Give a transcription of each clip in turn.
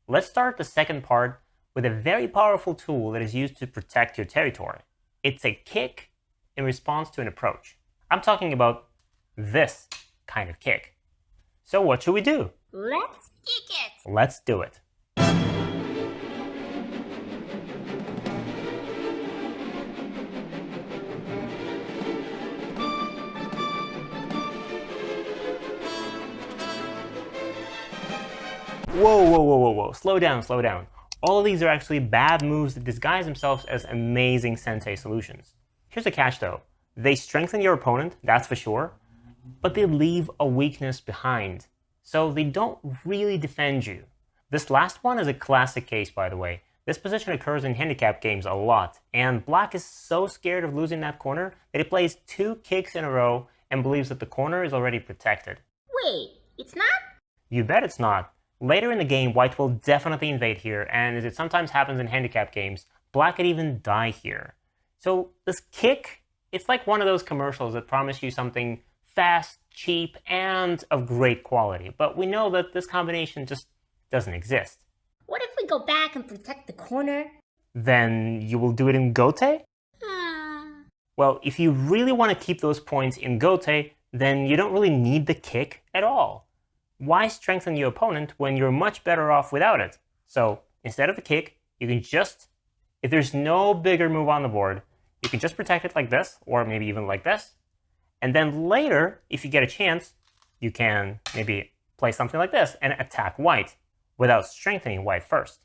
Let's start the second part with a very powerful tool that is used to protect your territory. It's a kick in response to an approach. I'm talking about this kind of kick. So what should we do? Let's kick it! Let's do it. Whoa. Slow down. All of these are actually bad moves that disguise themselves as amazing sente solutions. Here's the catch though. They strengthen your opponent, that's for sure, but they leave a weakness behind. So they don't really defend you. This last one is a classic case, by the way. This position occurs in handicap games a lot, and black is so scared of losing that corner that he plays 2 kicks in a row and believes that the corner is already protected. Wait, it's not? You bet it's not. Later in the game, white will definitely invade here, and as it sometimes happens in handicap games, black could even die here. So this kick, it's like one of those commercials that promise you something fast, cheap, and of great quality. But we know that this combination just doesn't exist. What if we go back and protect the corner? Then you will do it in Gote? Well, if you really want to keep those points in Gote, then you don't really need the kick at all. Why strengthen your opponent when you're much better off without it? So instead of the kick, you can just, if there's no bigger move on the board, you can just protect it like this, or maybe even like this. And then later, if you get a chance, you can maybe play something like this and attack white without strengthening white first.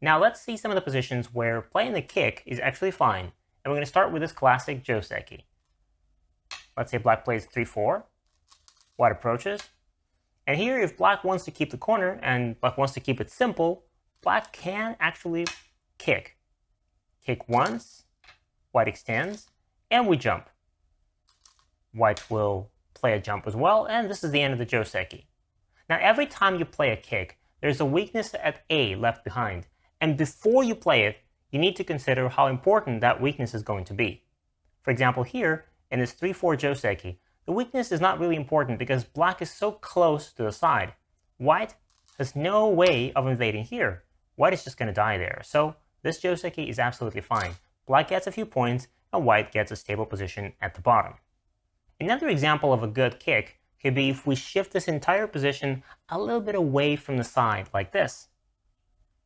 Now let's see some of the positions where playing the kick is actually fine. And we're going to start with this classic Joseki. Let's say black plays 3-4, white approaches. And here, if black wants to keep the corner and black wants to keep it simple, black can actually kick. Kick once, white extends, and we jump. White will play a jump as well, and this is the end of the Joseki. Now, every time you play a kick, there's a weakness at A left behind, and before you play it, you need to consider how important that weakness is going to be. For example, here, in this 3-4 Joseki, the weakness is not really important because black is so close to the side. White has no way of invading here. White is just going to die there. So this Joseki is absolutely fine. Black gets a few points, and white gets a stable position at the bottom. Another example of a good kick could be if we shift this entire position a little bit away from the side, like this.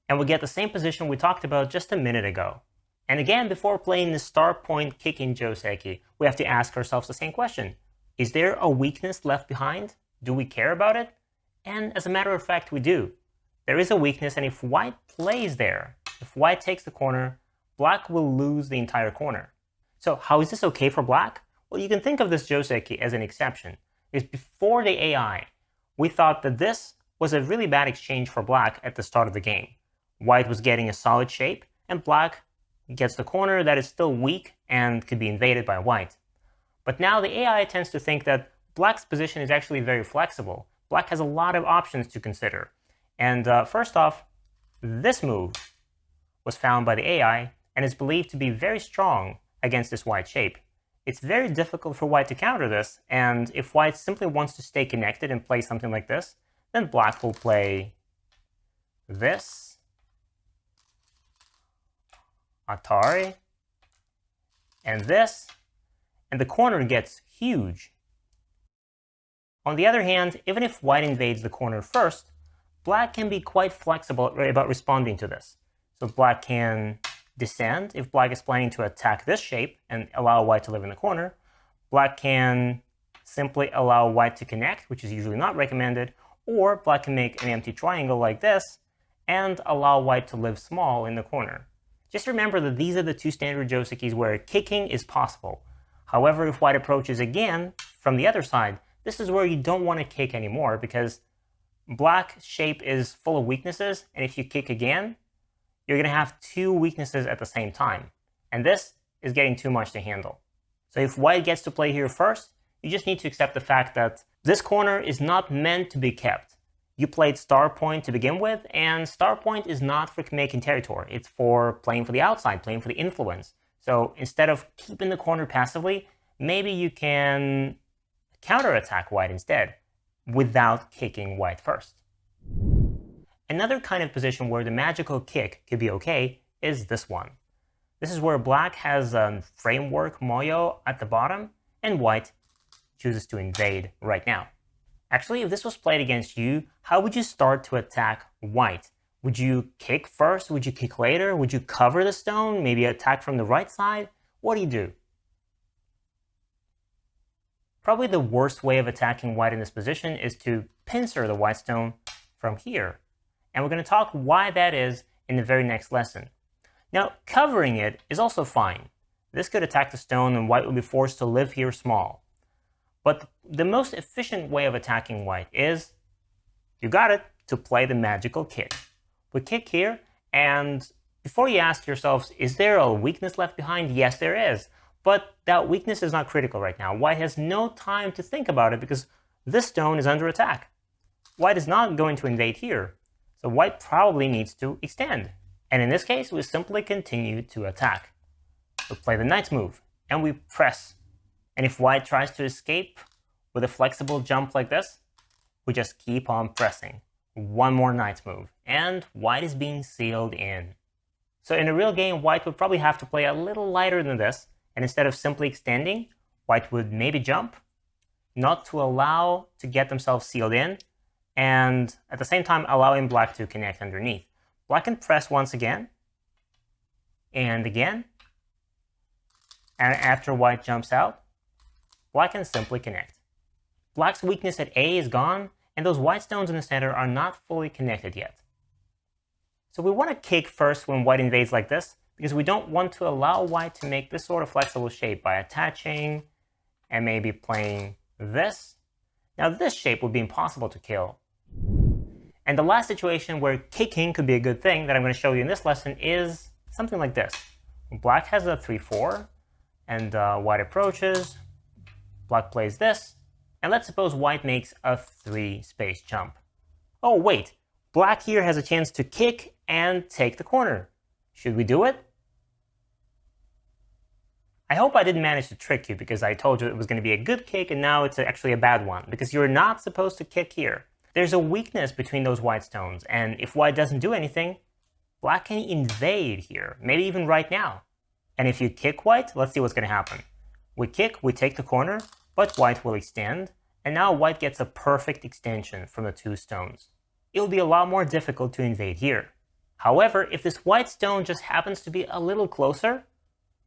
And we get the same position we talked about just a minute ago. And again, before playing the star point kicking Joseki, we have to ask ourselves the same question. Is there a weakness left behind? Do we care about it? And as a matter of fact, we do. There is a weakness, and if white plays there, if white takes the corner, black will lose the entire corner. So how is this okay for black? Well, you can think of this Joseki as an exception. Because before the AI, we thought that this was a really bad exchange for black at the start of the game. White was getting a solid shape, and black gets the corner that is still weak and could be invaded by white. But now the AI tends to think that black's position is actually very flexible. Black has a lot of options to consider. And first off, this move was found by the AI and is believed to be very strong against this white shape. It's very difficult for white to counter this, and if white simply wants to stay connected and play something like this, then black will play this, Atari, and this, and the corner gets huge. On the other hand, even if white invades the corner first, black can be quite flexible about responding to this. So black can descend if black is planning to attack this shape and allow white to live in the corner. Black can simply allow white to connect, which is usually not recommended, or black can make an empty triangle like this and allow white to live small in the corner. Just remember that these are the 2 standard Josekis where kicking is possible. However, if white approaches again from the other side, this is where you don't want to kick anymore because black's shape is full of weaknesses, and if you kick again, you're going to have 2 weaknesses at the same time. And this is getting too much to handle. So if white gets to play here first, you just need to accept the fact that this corner is not meant to be kept. You played star point to begin with, and star point is not for making territory. It's for playing for the outside, playing for the influence. So instead of keeping the corner passively, maybe you can counterattack white instead without kicking white first. Another kind of position where the magical kick could be okay is this one. This is where black has a framework moyo at the bottom and white chooses to invade right now. Actually, if this was played against you, how would you start to attack white? Would you kick first? Would you kick later? Would you cover the stone? Maybe attack from the right side? What do you do? Probably the worst way of attacking white in this position is to pincer the white stone from here. And we're going to talk why that is in the very next lesson. Now, covering it is also fine. This could attack the stone and white will be forced to live here small. But the most efficient way of attacking white is, you got it, to play the magical kick. We kick here, and before you ask yourselves, is there a weakness left behind? Yes, there is. But that weakness is not critical right now. White has no time to think about it because this stone is under attack. White is not going to invade here. So white probably needs to extend. And in this case, we simply continue to attack. We play the knight's move, and we press. And if white tries to escape with a flexible jump like this, we just keep on pressing. One more knight's move, and white is being sealed in. So in a real game, white would probably have to play a little lighter than this, and instead of simply extending, white would maybe jump, not to allow to get themselves sealed in, and at the same time allowing black to connect underneath. Black can press once again, and again, and after white jumps out, black can simply connect. Black's weakness at A is gone, and those white stones in the center are not fully connected yet. So we want to kick first when white invades like this, because we don't want to allow white to make this sort of flexible shape by attaching and maybe playing this. Now this shape would be impossible to kill. And the last situation where kicking could be a good thing that I'm going to show you in this lesson is something like this. Black has a 3-4, and white approaches, black plays this, and let's suppose white makes a 3-space jump. Oh wait, black here has a chance to kick and take the corner. Should we do it? I hope I didn't manage to trick you because I told you it was going to be a good kick and now it's actually a bad one, because you're not supposed to kick here. There's a weakness between those white stones, and if white doesn't do anything, black can invade here, maybe even right now. And if you kick white, let's see what's going to happen. We kick, we take the corner, but white will extend, and now white gets a perfect extension from the two stones. It'll be a lot more difficult to invade here. However, if this white stone just happens to be a little closer,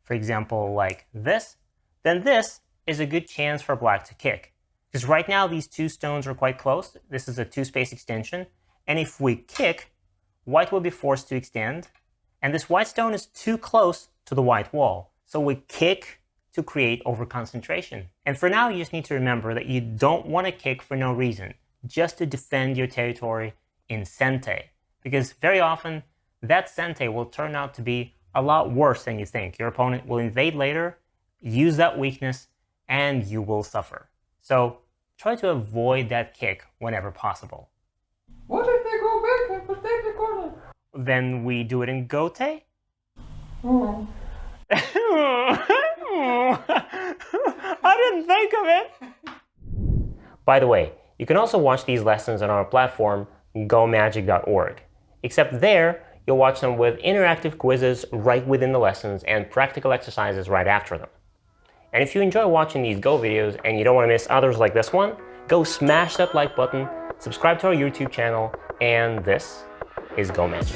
for example like this, then this is a good chance for black to kick. Because right now these two stones are quite close. This is a 2-space extension, and if we kick, white will be forced to extend, and this white stone is too close to the white wall. So we kick to create overconcentration. And for now, you just need to remember that you don't want to kick for no reason, just to defend your territory in sente. Because very often, that sente will turn out to be a lot worse than you think. Your opponent will invade later, use that weakness, and you will suffer. So try to avoid that kick whenever possible. What if they go back and protect the corner? Then we do it in gote? I didn't think of it! By the way, you can also watch these lessons on our platform, gomagic.org. Except there, you'll watch them with interactive quizzes right within the lessons and practical exercises right after them. And if you enjoy watching these Go videos and you don't want to miss others like this one, go smash that like button, subscribe to our YouTube channel, and this is Go Magic.